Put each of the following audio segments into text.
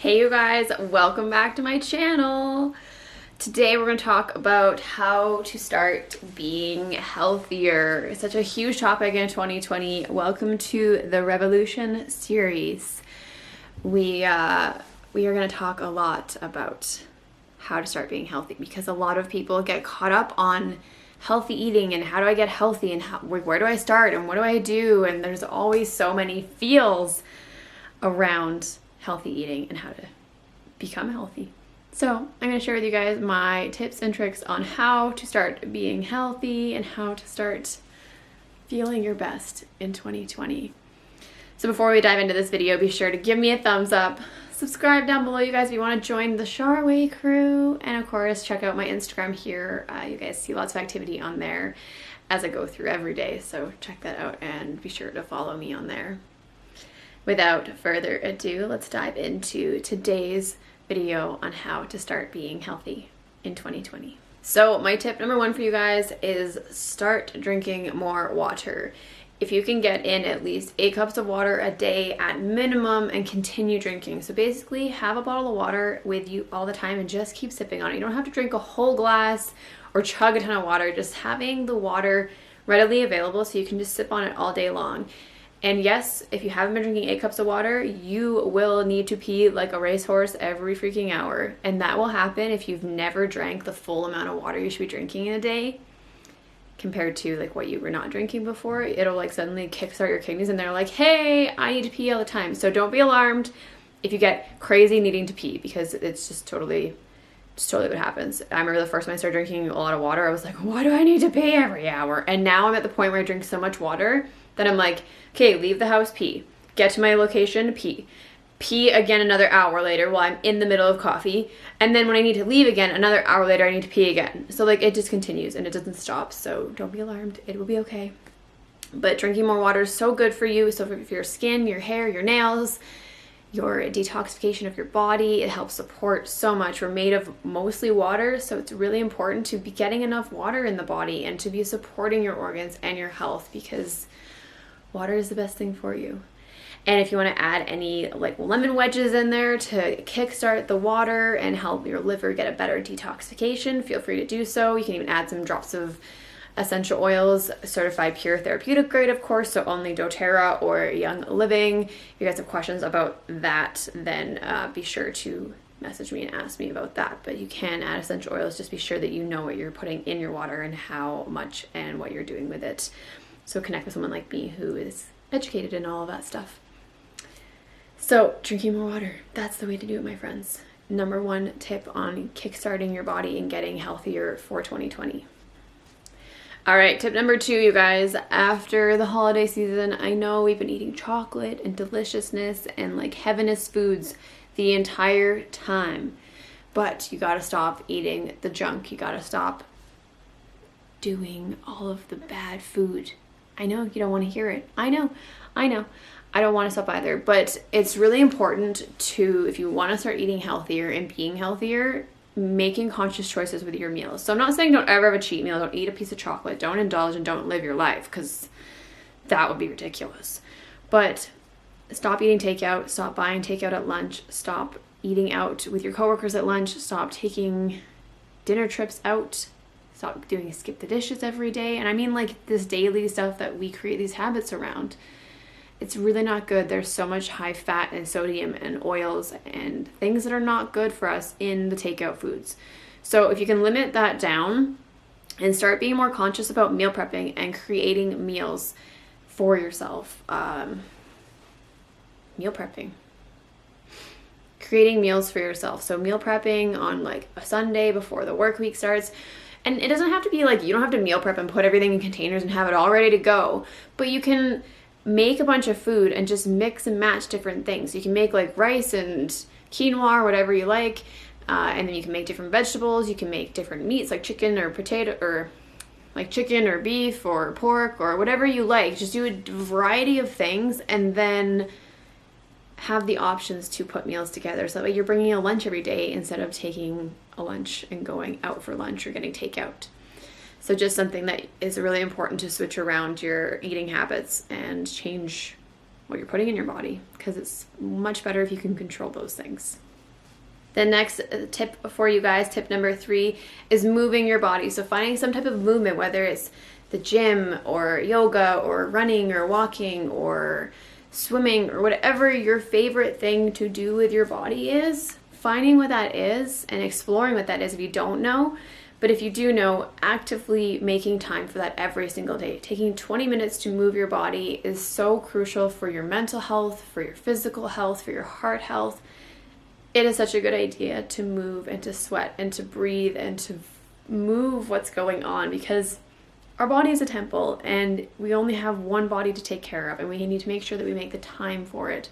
Hey you guys, welcome back to my channel. Today we're going to talk about how to start being healthier. It's such a huge topic in 2020. Welcome to the Revolution series. We are going to talk a lot about how to start being healthy because a lot of people get caught up on healthy eating and how do I get healthy and where do I start and what do I do, and there's always so many feels around healthy eating and how to become healthy. So I'm going to share with you guys my tips and tricks on how to start being healthy and how to start feeling your best in 2020. So before we dive into this video, be sure to give me a thumbs up, subscribe down below you guys if you want to join the Sharway crew, and of course check out my Instagram here. You guys see lots of activity on there as I go through every day, so check that out and be sure to follow me on there. Without further ado, let's dive into today's video on how to start being healthy in 2020. So my tip number one for you guys is start drinking more water. If you can get in at least 8 cups of water a day at minimum and continue drinking. So basically have a bottle of water with you all the time and just keep sipping on it. You don't have to drink a whole glass or chug a ton of water, just having the water readily available so you can just sip on it all day long. And yes, if you haven't been drinking 8 cups of water, you will need to pee like a racehorse every freaking hour. And that will happen if you've never drank the full amount of water you should be drinking in a day compared to like what you were not drinking before. It'll like suddenly kickstart your kidneys and they're like, hey, I need to pee all the time. So don't be alarmed if you get crazy needing to pee, because it's just totally what happens. I remember the first time I started drinking a lot of water, I was like, why do I need to pee every hour? And now I'm at the point where I drink so much water that I'm like, okay, leave the house, pee. Get to my location, pee. Pee again another hour later while I'm in the middle of coffee. And then when I need to leave again, another hour later, I need to pee again. So like it just continues and it doesn't stop. So don't be alarmed. It will be okay. But drinking more water is so good for you. So for your skin, your hair, your nails, your detoxification of your body, it helps support so much. We're made of mostly water, so it's really important to be getting enough water in the body and to be supporting your organs and your health, because water is the best thing for you. And if you want to add any like lemon wedges in there to kickstart the water and help your liver get a better detoxification, feel free to do so. You can even add some drops of essential oils, certified pure therapeutic grade, of course, so only doTERRA or Young Living. If you guys have questions about that, then be sure to message me and ask me about that. But you can add essential oils, just be sure that you know what you're putting in your water and how much and what you're doing with it. So connect with someone like me who is educated in all of that stuff. So drinking more water, that's the way to do it, my friends. Number one tip on kickstarting your body and getting healthier for 2020. All right, tip number 2, you guys. After the holiday season, I know we've been eating chocolate and deliciousness and like heavenous foods the entire time, but you gotta stop eating the junk. You gotta stop doing all of the bad food. I know you don't want to hear it. I know. I don't want to stop either, but it's really important to, if you want to start eating healthier and being healthier, making conscious choices with your meals. So I'm not saying don't ever have a cheat meal, don't eat a piece of chocolate, don't indulge and don't live your life, because that would be ridiculous. But stop eating takeout, stop buying takeout at lunch, stop eating out with your coworkers at lunch, stop taking dinner trips out, stop doing skip the dishes every day. And I mean like this daily stuff that we create these habits around. It's really not good. There's so much high fat and sodium and oils and things that are not good for us in the takeout foods. So if you can limit that down and start being more conscious about meal prepping and creating meals for yourself. Meal prepping. Creating meals for yourself. So meal prepping on like a Sunday before the work week starts. And it doesn't have to be like, you don't have to meal prep and put everything in containers and have it all ready to go. But you can make a bunch of food and just mix and match different things. You can make like rice and quinoa or whatever you like, and then you can make different vegetables. You can make different meats like chicken or potato, or like chicken or beef or pork or whatever you like. Just do a variety of things and then have the options to put meals together, so that way you're bringing a lunch every day instead of taking a lunch and going out for lunch or getting takeout. So just something that is really important to switch around your eating habits and change what you're putting in your body, because it's much better if you can control those things. The next tip for you guys, tip number 3, is moving your body. So finding some type of movement, whether it's the gym or yoga or running or walking or swimming or whatever your favorite thing to do with your body is, finding what that is and exploring what that is if you don't know. But if you do know, actively making time for that every single day. Taking 20 minutes to move your body is so crucial for your mental health, for your physical health, for your heart health. It is such a good idea to move and to sweat and to breathe and to move what's going on, because our body is a temple and we only have one body to take care of, and we need to make sure that we make the time for it.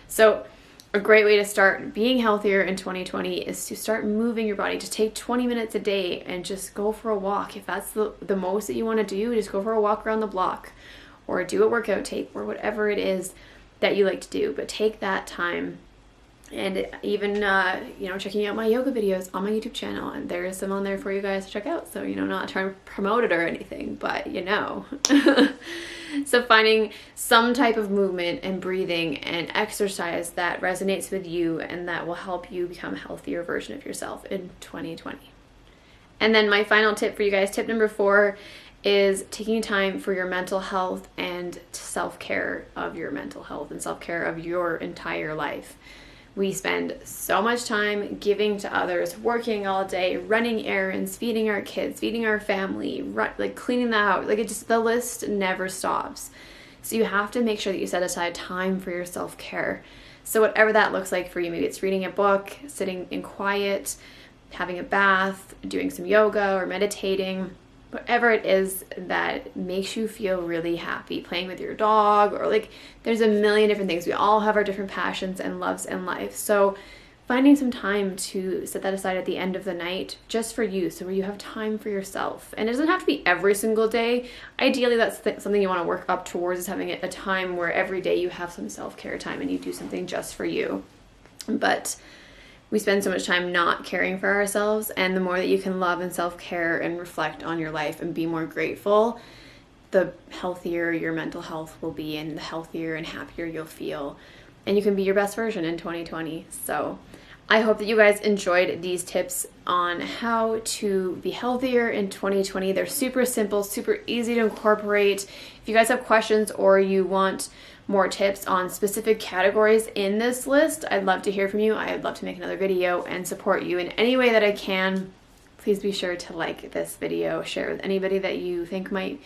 So a great way to start being healthier in 2020 is to start moving your body, to take 20 minutes a day and just go for a walk. If that's the most that you want to do, just go for a walk around the block or do a workout tape or whatever it is that you like to do. But take that time. And even, checking out my yoga videos on my YouTube channel. And there is some on there for you guys to check out. So, not trying to promote it or anything, but So finding some type of movement and breathing and exercise that resonates with you and that will help you become a healthier version of yourself in 2020. And then my final tip for you guys, tip number 4, is taking time for your mental health and self-care of your mental health and self-care of your entire life. We spend so much time giving to others, working all day, running errands, feeding our kids, feeding our family, cleaning the house. The list never stops. So you have to make sure that you set aside time for your self-care. So whatever that looks like for you, maybe it's reading a book, sitting in quiet, having a bath, doing some yoga or meditating, whatever it is that makes you feel really happy, playing with your dog, or there's a million different things. We all have our different passions and loves in life. So finding some time to set that aside at the end of the night just for you, so where you have time for yourself. And it doesn't have to be every single day. Ideally, that's something you want to work up towards, is having a time where every day you have some self-care time and you do something just for you. But we spend so much time not caring for ourselves, and the more that you can love and self-care and reflect on your life and be more grateful, the healthier your mental health will be and the healthier and happier you'll feel. And you can be your best version in 2020. So I hope that you guys enjoyed these tips on how to be healthier in 2020. They're super simple, super easy to incorporate. If you guys have questions or you want more tips on specific categories in this list, I'd love to hear from you. I'd love to make another video and support you in any way that I can. Please be sure to like this video, share it with anybody that you think might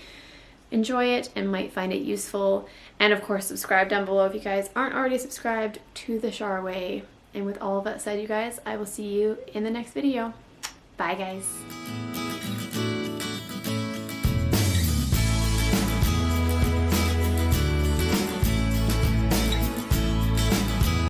enjoy it and might find it useful. And of course, subscribe down below if you guys aren't already subscribed to The Shar Way. And with all of that said, you guys, I will see you in the next video. Bye, guys.